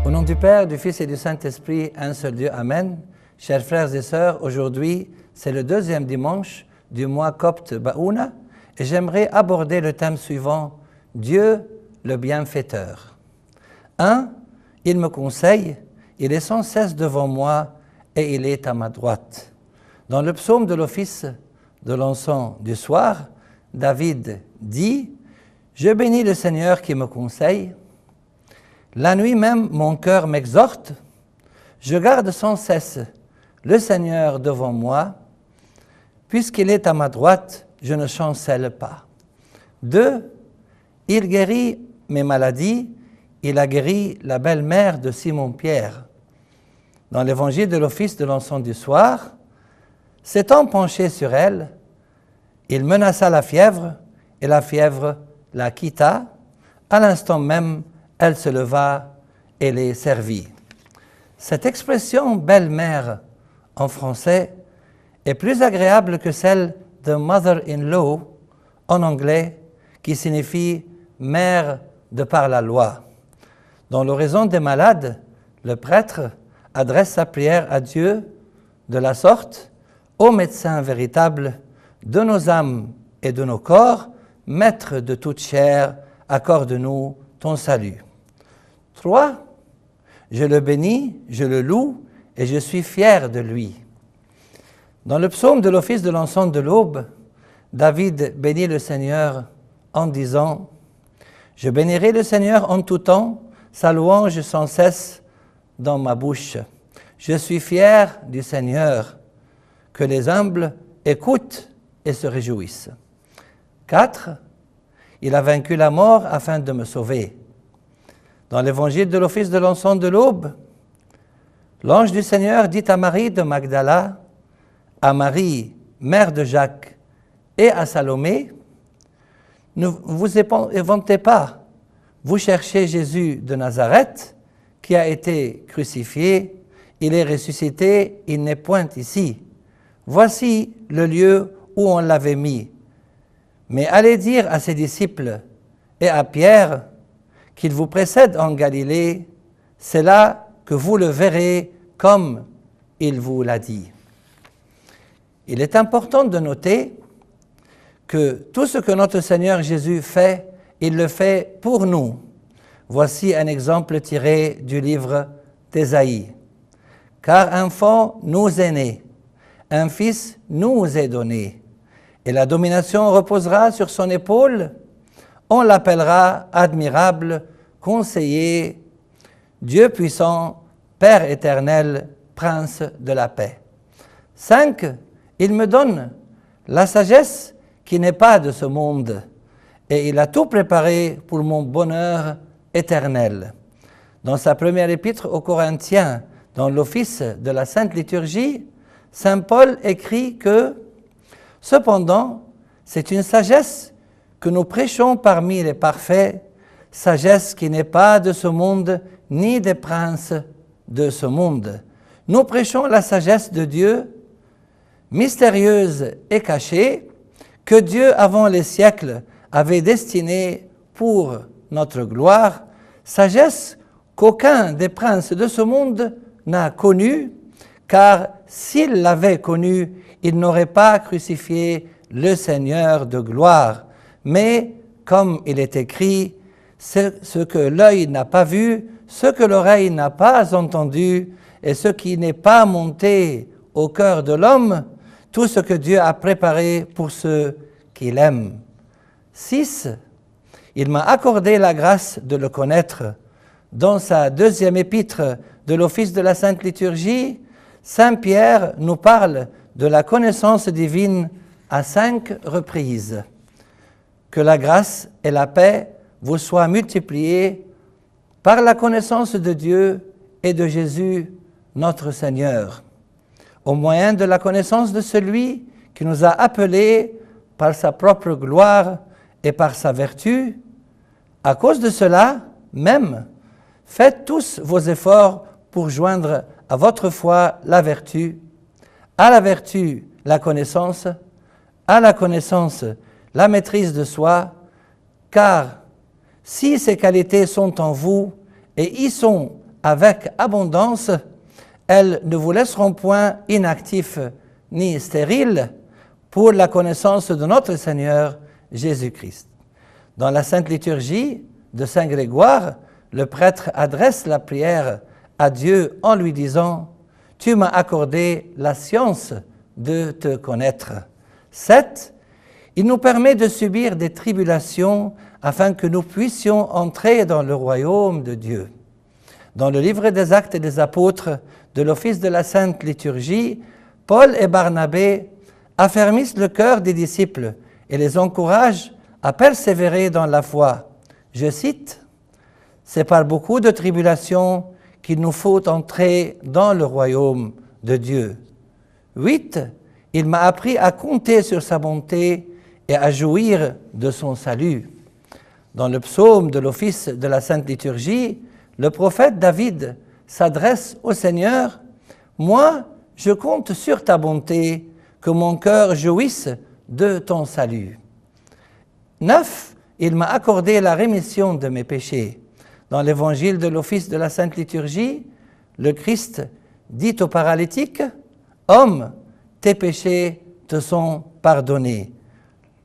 Au nom du Père, du Fils et du Saint-Esprit, un seul Dieu, Amen. Chers frères et sœurs, aujourd'hui, c'est le deuxième dimanche du mois copte Baouna et j'aimerais aborder le thème suivant, Dieu le bienfaiteur. 1. Il me conseille, il est sans cesse devant moi et il est à ma droite. Dans le psaume de l'office de l'encens du soir, David dit « Je bénis le Seigneur qui me conseille. La nuit même, mon cœur m'exhorte. Je garde sans cesse le Seigneur devant moi. Puisqu'il est à ma droite, je ne chancelle pas. 2. Il guérit mes maladies. Il a guéri la belle-mère de Simon-Pierre. Dans l'évangile de l'office de l'encens du soir, s'étant penché sur elle, il menaça la fièvre et la fièvre la quitta. À l'instant même, elle se leva et les servit. Cette expression « belle-mère » en français est plus agréable que celle de « mother-in-law » en anglais, qui signifie « mère de par la loi ». Dans l'oraison des malades, le prêtre adresse sa prière à Dieu de la sorte « Ô médecin véritable de nos âmes et de nos corps, maître de toute chair, accorde-nous ton salut. » 3. Je le bénis, je le loue et je suis fier de lui. Dans le psaume de l'office de l'encens de l'aube, David bénit le Seigneur en disant « Je bénirai le Seigneur en tout temps, sa louange sans cesse dans ma bouche. Je suis fier du Seigneur, que les humbles écoutent et se réjouissent. » 4. Il a vaincu la mort afin de me sauver. Dans l'évangile de l'office de l'encens de l'aube, l'ange du Seigneur dit à Marie de Magdala, à Marie, mère de Jacques, et à Salomé, « Ne vous éventez pas, vous cherchez Jésus de Nazareth, qui a été crucifié, il est ressuscité, il n'est point ici. Voici le lieu où on l'avait mis. Mais allez dire à ses disciples et à Pierre qu'il vous précède en Galilée, c'est là que vous le verrez comme il vous l'a dit. » Il est important de noter que tout ce que notre Seigneur Jésus fait, il le fait pour nous. Voici un exemple tiré du livre d'Ésaïe. « Car un enfant nous est né, un fils nous est donné, et la domination reposera sur son épaule. On l'appellera admirable, conseiller, Dieu puissant, Père éternel, Prince de la paix. 5. Il me donne la sagesse qui n'est pas de ce monde, et il a tout préparé pour mon bonheur éternel. Dans sa première épître aux Corinthiens, dans l'office de la Sainte Liturgie, saint Paul écrit que « Cependant, c'est une sagesse que nous prêchons parmi les parfaits, sagesse qui n'est pas de ce monde, ni des princes de ce monde. Nous prêchons la sagesse de Dieu, mystérieuse et cachée, que Dieu, avant les siècles, avait destinée pour notre gloire, sagesse qu'aucun des princes de ce monde n'a connue, car s'il l'avait connue, il n'aurait pas crucifié le Seigneur de gloire. Mais, comme il est écrit, ce que l'œil n'a pas vu, ce que l'oreille n'a pas entendu, et ce qui n'est pas monté au cœur de l'homme, tout ce que Dieu a préparé pour ceux qui l'aiment. 6. Il m'a accordé la grâce de le connaître. Dans sa deuxième épître de l'office de la Sainte Liturgie, saint Pierre nous parle de la connaissance divine à 5 reprises. Que la grâce et la paix vous soient multipliées par la connaissance de Dieu et de Jésus, notre Seigneur, au moyen de la connaissance de celui qui nous a appelés par sa propre gloire et par sa vertu. À cause de cela, même, faites tous vos efforts pour joindre à votre foi la vertu, à la vertu la connaissance, à la connaissance la maîtrise de soi, car si ces qualités sont en vous et y sont avec abondance, elles ne vous laisseront point inactifs ni stériles pour la connaissance de notre Seigneur Jésus-Christ. Dans la Sainte Liturgie de Saint Grégoire, le prêtre adresse la prière à Dieu en lui disant « Tu m'as accordé la science de te connaître. » 7. Il nous permet de subir des tribulations afin que nous puissions entrer dans le royaume de Dieu. Dans le livre des Actes des Apôtres de l'Office de la Sainte Liturgie, Paul et Barnabé affermissent le cœur des disciples et les encouragent à persévérer dans la foi. Je cite, « C'est par beaucoup de tribulations qu'il nous faut entrer dans le royaume de Dieu. » 8. Il m'a appris à compter sur sa bonté et à jouir de son salut. Dans le psaume de l'Office de la Sainte Liturgie, le prophète David s'adresse au Seigneur « Moi, je compte sur ta bonté, que mon cœur jouisse de ton salut. » 9. Il m'a accordé la rémission de mes péchés. Dans l'évangile de l'Office de la Sainte Liturgie, le Christ dit au paralytique « Homme, tes péchés te sont pardonnés. »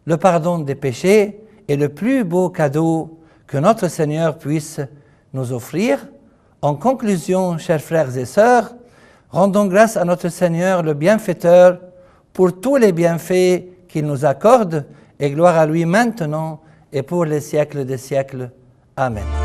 Le pardon des péchés est le plus beau cadeau que notre Seigneur puisse nous offrir. En conclusion, chers frères et sœurs, rendons grâce à notre Seigneur le bienfaiteur pour tous les bienfaits qu'il nous accorde et gloire à lui maintenant et pour les siècles des siècles. Amen.